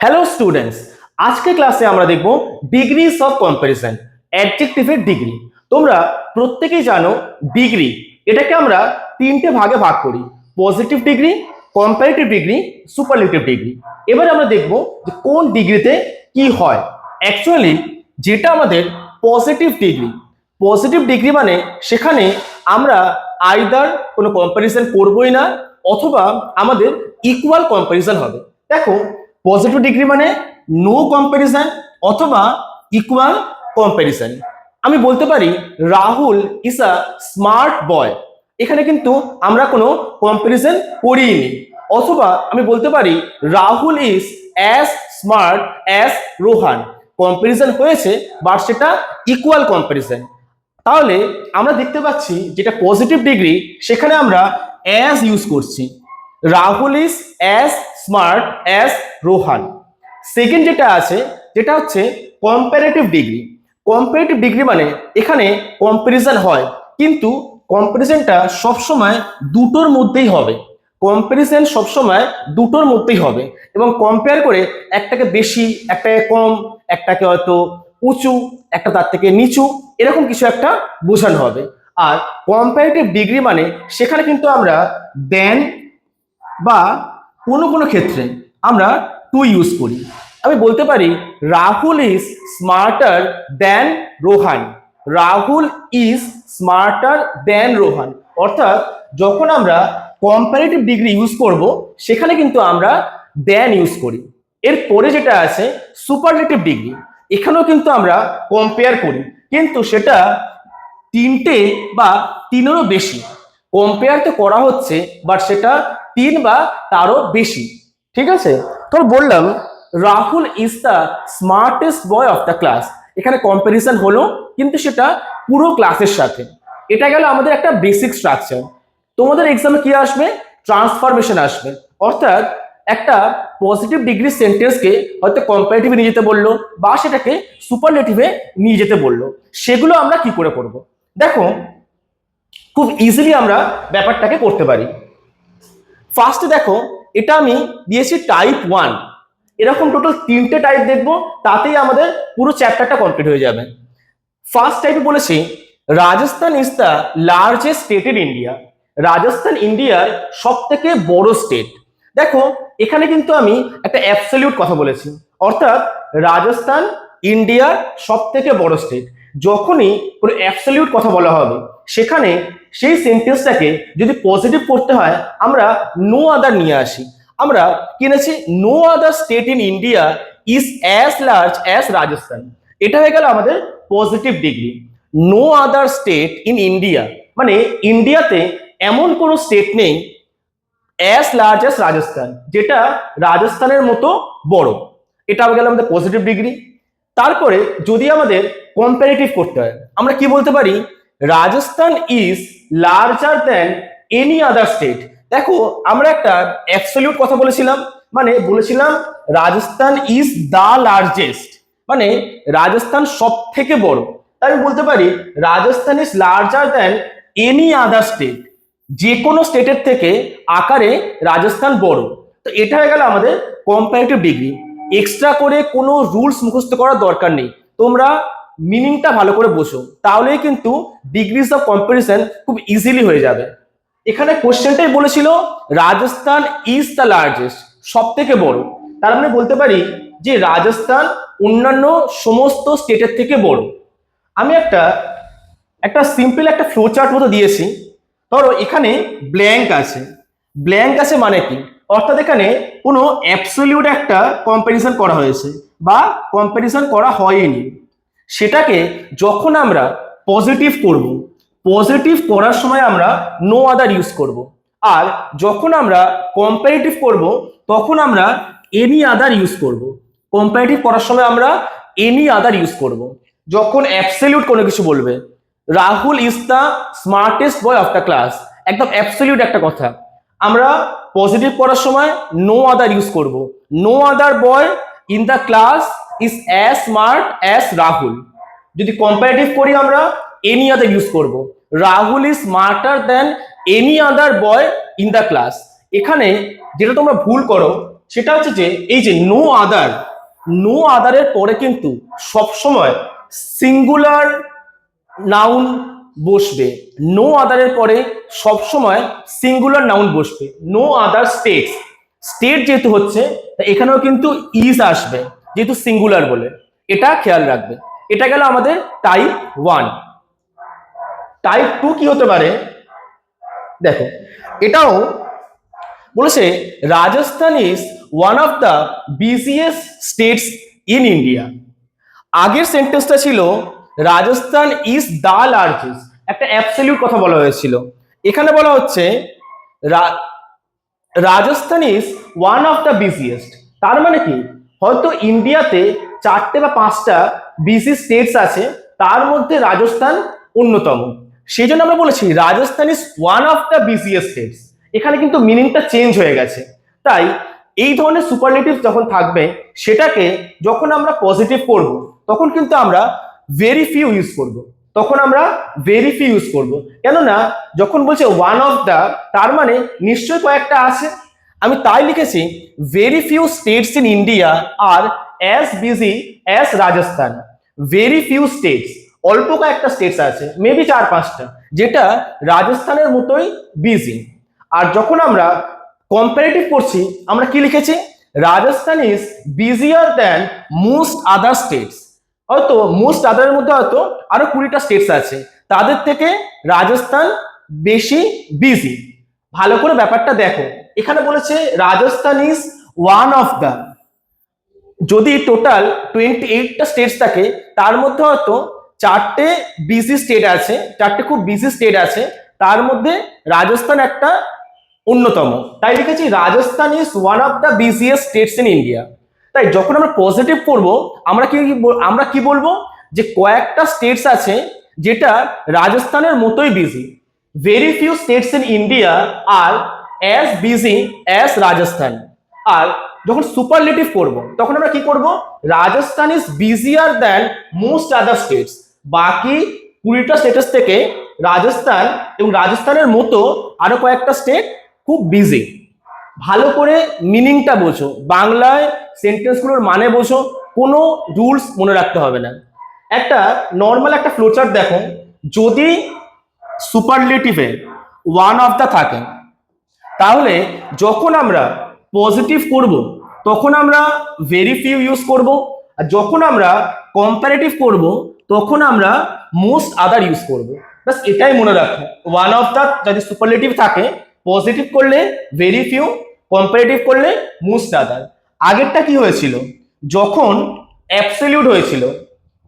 Hello students, আজকে ক্লাসে আমরা দেখব ডিগ্রিজ অফ কম্পারিজন, অ্যাডজেক্টিভের ডিগ্রি। তোমরা প্রত্যেকেই জানো ডিগ্রি এটাকে আমরা তিনটে ভাগে ভাগ করি: positive degree, comparative degree, superlative degree. এবার আমরা দেখব যে কোন ডিগ্রিতে কি হয়। অ্যাকচুয়ালি যেটা আমাদের পজিটিভ ডিগ্রি মানে সেখানে আমরা আইদার কোনো কম্পারিজন করবোই না, অথবা আমাদের ইকুয়াল কম্পারিজন হবে। দেখো, পজিটিভ ডিগ্রি মানে নো কম্পারিজন অথবা ইকুয়াল কম্পারিজন। আমি বলতে পারি Rahul is a smart boy, এখানে কিন্তু আমরা কোনো কম্পারিজন করিনি। অথবা আমি বলতে পারি Rahul is as smart as Rohan, comparison হয়েছে বাট সেটা ইকুয়াল কম্পারিজন। তাহলে আমরা দেখতে পাচ্ছি যেটা পজিটিভ ডিগ্রি সেখানে আমরা অ্যাজ ইউজ করছি, Rahul is as smart as Rohan. Second যেটা আছে যেটা হচ্ছে কম্পারেটিভ ডিগ্রি। কম্পারেটিভ ডিগ্রি মানে এখানে কম্পারিজন হয়, কিন্তু কম্পারিজনটা সবসময় দুটোর মধ্যেই হবে। কম্পারিজন সবসময় দুটোর মধ্যেই হবে এবং কম্পেয়ার করে একটাকে বেশি, একটাকে কম, একটাকে হয়তো উঁচু, একটা তার থেকে নিচু, এরকম কিছু একটা বোঝানো হবে। আর কম্পারেটিভ ডিগ্রি মানে সেখানে কিন্তু আমরা দেন বা কোনো কোনো ক্ষেত্রে আমরা টু ইউজ করি। আমি বলতে পারি Rahul is smarter than Rohan, Rahul is smarter than Rohan. অর্থাৎ যখন আমরা কম্পারেটিভ ডিগ্রি ইউজ করব সেখানে কিন্তু আমরা দ্যান ইউজ করি। এরপরে যেটা আছে সুপারলেটিভ ডিগ্রি, এখানেও কিন্তু আমরা কম্পেয়ার করি, কিন্তু সেটা তিনটে বা তিনেরও বেশি। কম্পেয়ার তো করা হচ্ছে বাট সেটা তিন বা তারও বেশি। ঠিক আছে, তো বললাম Rahul is the smartest boy of the class, এখানে কম্পারিজন হলো কিন্তু সেটা পুরো ক্লাসের সাথে। এটা গেল আমাদের একটা বেসিক স্ট্রাকচার। তোমাদের এক্সামে কি আসবে? ট্রান্সফরমেশন আসবে, অর্থাৎ একটা পজিটিভ ডিগ্রি সেন্টেন্সকে হয়তো কম্পারেটিভে নিয়ে যেতে বললো বা সেটাকে সুপারলেটিভে নিয়ে যেতে বললো, সেগুলো আমরা কি করে করব। দেখো, খুব ইজিলি আমরা ব্যাপারটাকে করতে পারি। ফার্স্টে দেখো, এটা আমি দিয়েছি টাইপ 1, এরকম টোটাল তিনটে টাইপ দেখবো, তাতেই আমাদের পুরো চ্যাপ্টারটা কমপ্লিট হয়ে যাবে। ফার্স্ট টাইপে বলেছি Rajasthan is the largest state in India, Rajasthan ইন্ডিয়ার সব থেকে বড় স্টেট। দেখো, এখানে কিন্তু আমি একটা অ্যাবসলিউট কথা বলেছি, অর্থাৎ রাজস্থান ইন্ডিয়ার সব থেকে বড় স্টেট। যখনই কোনো অ্যাবসলিউট কথা বলা হবে সেখানে সেই সেন্টেন্সটাকে যদি পজিটিভ করতে হয় আমরা নো আদার নিয়ে আসি। আমরা কিনেছি no other state in India is as large as Rajasthan, এটা হয়ে গেল আমাদের positive degree. No other state in India মানে ইন্ডিয়াতে এমন কোনো স্টেট নেই অ্যাজ লার্জ অ্যাজ রাজস্থান, যেটা রাজস্থানের মতো বড়, এটা হয়ে গেল আমাদের পজিটিভ ডিগ্রি। তারপরে যদি আমাদের কম্পারেটিভ করতে হয় আমরা কি বলতে পারি? Rajasthan is larger than any other state. দেখো, আমরা একটা অ্যাবসলিউট কথা বলেছিলাম, মানে বলেছিলাম রাজস্থান ইজ দা লার্জেস্ট, মানে রাজস্থান সব থেকে বড়। তাই আমি বলতে পারি Rajasthan is larger than any other state, যে কোনো স্টেটের থেকে আকারে রাজস্থান বড়। তো এটা হয়ে গেল আমাদের কম্পারেটিভ ডিগ্রি। এক্সট্রা করে কোনো রুলস মুখস্থ করার দরকার নেই, তোমরা মিনিংটা ভালো করে বোঝো, তাহলেই কিন্তু ডিগ্রিজ অফ কম্পারিজন খুব ইজিলি হয়ে যাবে। এখানে কোশ্চেনটাই বলেছিল রাজস্থান ইজ দ্য লার্জেস্ট, সব থেকে বড়, তার মানে বলতে পারি যে রাজস্থান অন্যান্য সমস্ত স্টেটের থেকে বড়। আমি একটা একটা সিম্পল একটা ফ্লো চার্ট মতো দিয়েছি। ধরো এখানে ব্ল্যাঙ্ক আছে, ব্ল্যাঙ্ক আছে মানে কি? অর্থাৎ এখানে কোনো অ্যাবসলিউট একটা কম্পারিজন করা হয়েছে বা কম্পারিজন করা হয়নি, সেটাকে যখন আমরা পজিটিভ করব, পজিটিভ করার সময় আমরা নো আদার ইউজ করব। আর যখন আমরা কম্পারেটিভ করব তখন আমরা এনি আদার ইউজ করব। কম্পারেটিভ করার সময় আমরা এনি আদার ইউজ করব। যখন অ্যাবসলিউট কোনো কিছু বলবে, Rahul is the smartest boy of the class, একদম অ্যাবসলিউট একটা কথা, আমরা পজিটিভ করার সময় নো আদার ইউজ করব। No other boy in the class is as smart as Rahul. যদি কম্পারেটিভ করি আমরা এনি আদার ইউজ করব। Rahul is smarter than any other boy in the class. এখানে যেটা তোমরা ভুল করো সেটা হচ্ছে যে এই যে নো আদারের পরে কিন্তু সবসময় সিঙ্গুলার নাউন বসবে। নো আদারের পরে সবসময় সিঙ্গুলার নাউন বসবে। নো আদার স্টেটস, স্টেট যেহেতু হচ্ছে এখানেও কিন্তু ইজ আসবে যেহেতু সিঙ্গুলার বলে, এটা খেয়াল রাখবে। এটা গেল আমাদের টাইপ 1। টাইপ 2 কি হতে পারে দেখো, এটাও বলেছে Rajasthan is one of the busiest states in India. আগের সেন্টেন্সটা ছিল রাজস্থান ইজ দা লার্জেস্ট, একটা অ্যাবসলিউট কথা বলা হয়েছিল। এখানে বলা হচ্ছে Rajasthan is one of the busiest. তার মানে কি, হয়তো ইন্ডিয়াতে 4টে বা 5টা বিজি স্টেটস আছে, তার মধ্যে রাজস্থান অন্যতম। সেই জন্য আমরা বলেছি Rajasthan is one of the busiest states. এখানে কিন্তু মিনিংটা চেঞ্জ হয়ে গেছে। তাই এই ধরনের সুপারলেটিভ যখন থাকবে, সেটাকে যখন আমরা পজিটিভ করব তখন কিন্তু আমরা ভেরি ফিউ ইউজ করব। তখন আমরা ভেরি ফিউ ইউজ করব, কেননা যখন বলছে ওয়ান অফ দ্য, তার মানে নিশ্চয়ই কয়েকটা আছে। আমি তাই লিখেছি very few states in India R as busy as Rajasthan. Very few states, অল্প কয়েকটা স্টেটস আছে, মেবি 4-5টা, যেটা রাজস্থানের মতোই বিজি। আর যখন আমরা কম্পারেটিভ করছি, আমরা কি লিখেছি, Rajasthan is busier than most other states. হয়তো মোস্ট আদারের মধ্যে হয়তো আরো 20টা স্টেটস আছে, তাদের থেকে রাজস্থান বেশি বিজি। ভালো করে ব্যাপারটা দেখো, এখানে বলেছে Rajasthan is one of the. যদি টোটাল 28টা স্টেটস থাকে, তার মধ্যে হয়তো 4টে বিজি স্টেট আছে, 4টে খুব বিজি স্টেট আছে, তার মধ্যে রাজস্থান একটা অন্যতম। তাই লিখেছি Rajasthan is one of the busiest states in India. তাই যখন আমরা পজিটিভ করব, আমরা কি বলবো, যে কয়েকটা স্টেটস আছে যেটা রাজস্থানের মতোই busy. Very few states in India R as busy as Rajasthan. আর যখন সুপারলেটিভ করব, তখন আমরা কি করব, Rajasthan is busier than most other states. বাকি 20টা স্টেটস থেকে রাজস্থান এবং রাজস্থানের মতো আরো কয়েকটা স্টেট খুব বিজি। ভালো করে মিনিংটা বোঝো, বাংলায় সেন্টেন্সগুলোর মানে বোঝো, কোনো রুলস মনে রাখতে হবে না। একটা নর্মাল একটা ফ্লোচার্ট দেখো, যদি সুপারলেটিভে ওয়ান অফ দ্য থাকে, তাহলে যখন আমরা পজিটিভ করব তখন আমরা ভেরি ফিউ ইউজ করব, আর যখন আমরা কম্পারেটিভ করব তখন আমরা মোস্ট আদার ইউজ করব। বাস এটাই মনে রাখো, ওয়ান অফ দ্য যদি সুপারলেটিভ থাকে, পজিটিভ করলে ভেরি ফিউ, কম্পারেটিভ করলে মোস্ট আদার। আগেরটা কি হয়েছিল, যখন অ্যাবসলিউট হয়েছিল,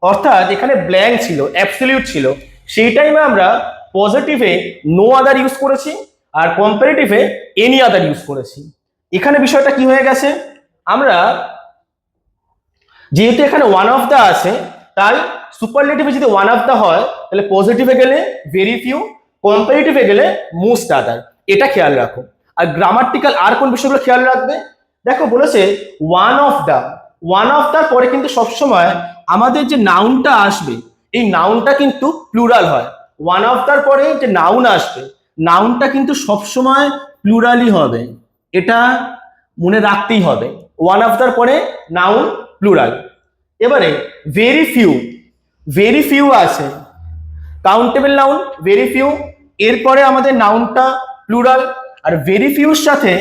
অর্থাৎ এখানে ব্ল্যাঙ্ক ছিল, অ্যাবসলিউট ছিল, সেই টাইমে আমরা পজিটিভে নো আদার ইউজ করেছি আর কম্পারেটিভে এনি আদার ইউজ করেছি। এখানে বিষয়টা কি হয়ে গেছে, আমরা যেহেতু এখানে ওয়ান অফ দ্য আছে, তাই সুপারলেটিভে যদি ওয়ান অফ দ্য হয়, তাহলে পজিটিভে গেলে ভেরি ফিউ, কম্পারেটিভে গেলে মোস্ট আদার। এটা খেয়াল রাখো। আর গ্রামাটিক্যাল আর কোন বিষয়গুলো খেয়াল রাখবে, দেখো বলেছে one of the, one of the পরে কিন্তু সবসময় আমাদের যে নাউনটা আসবে, এই নাউনটা কিন্তু প্লুরাল হয়। ওয়ান অফ দ্যার পরে যে নাউন আসবে, নাউনটা কিন্তু সবসময় প্লুরালই হবে, এটা মনে রাখতেই হবে। ওয়ান অফ দ্যার পরে নাউন প্লুরাল। এবারে ভেরি ফিউ, ভেরি ফিউ আছে, কাউন্টেবল নাউন ভেরি ফিউ, এরপরে আমাদের নাউনটা প্লুরাল, আর ভেরি ফিউর সাথে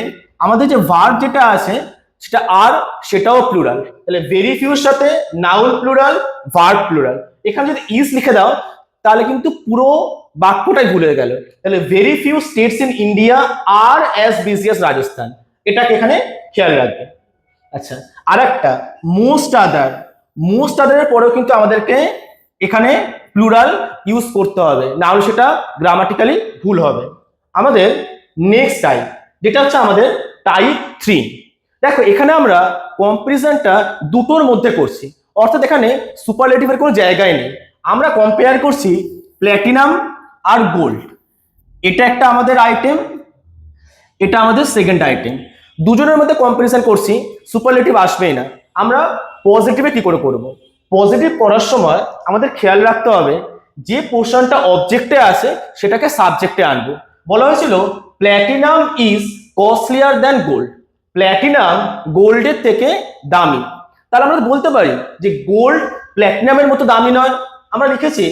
আমাদের যে ভার্ব যেটা আছে সেটা আর, সেটাও প্লুরাল। তাহলে ভেরি ফিউর সাথে নাউন প্লুরাল, ভার্ব প্লুরাল। এখানে যদি ইজ লিখে দাও তাহলে কিন্তু পুরো বাক্যটাই ভুলে গেল। তাহলে very few states in India R as busy as Rajasthan, এটাকে এখানে খেয়াল রাখবে। আচ্ছা, আর একটা মোস্ট আদার, মোস্ট আদারের পরেও কিন্তু আমাদেরকে এখানে প্লুরাল ইউজ করতে হবে, না হলে সেটা গ্রামাটিক্যালি ভুল হবে। আমাদের নেক্সট টাইপ, যেটা হচ্ছে আমাদের টাইপ 3। দেখো এখানে আমরা কম্পারিজনটা দুটোর মধ্যে করছি, অর্থাৎ এখানে সুপারলেটিভের কোনো জায়গায় নেই। আমরা কম্পেয়ার করছি প্ল্যাটিনাম আর গোল্ড। এটা একটা আমাদের আইটেম, এটা আমাদের সেকেন্ড আইটেম। দুজনের মধ্যে কম্পারিজন করছি, সুপারলেটিভ আসবেই না। আমরা পজিটিভে কি করে করব, পজিটিভ করার সময় আমাদের খেয়াল রাখতে হবে যে পোর্শনটা অবজেক্টে আছে সেটাকে সাবজেক্টে আনবো। বলা হয়েছিল platinum is costlier than gold. Platinum গোল্ডের থেকে দামি। তাহলে আমরা বলতে পারি যে গোল্ড প্ল্যাটিনামের মতো দামি নয়। আমরা লিখেছি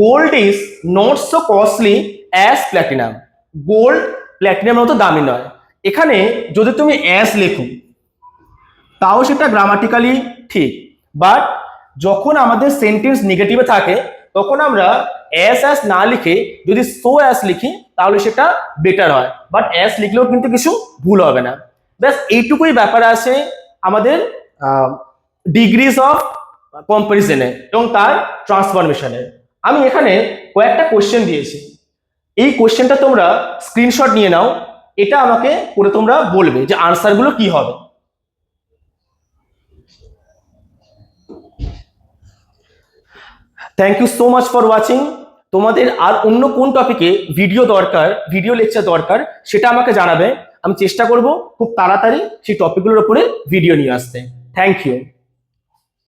gold is not so costly as platinum. Gold প্ল্যাটিনামের মতো দামি নয়। এখানে যদি তুমি অ্যাজ লেখো তাও সেটা গ্রামাটিক্যালি ঠিক, বাট যখন আমাদের সেন্টেন্স নেগেটিভে থাকে তখন আমরা অ্যাজ না লিখে যদি সো অ্যাজ লিখি তাহলে সেটা বেটার হয়, বাট অ্যাজ লিখলেও কিন্তু কিছু ভুল হবে না। ব্যাস এইটুকুই ব্যাপার আছে আমাদের ডিগ্রিজ অফ কম্পারিজনে এবং তার ট্রান্সফরমেশনের। আমি এখানে কয়েকটা কোশ্চেন দিয়েছি, এই কোশ্চেনটা তোমরা স্ক্রিনশট নিয়ে নাও, এটা আমাকে করে তোমরা বলবে যে আনসারগুলো কি হবে। Thank you so much for watching. তোমাদের আর অন্য কোন টপিকে ভিডিও লেকচার দরকার সেটা আমাকে জানাবে। আমি চেষ্টা করব খুব তাড়াতাড়ি সেই টপিকগুলোর উপরে ভিডিও নিয়ে আসতে। Thank you.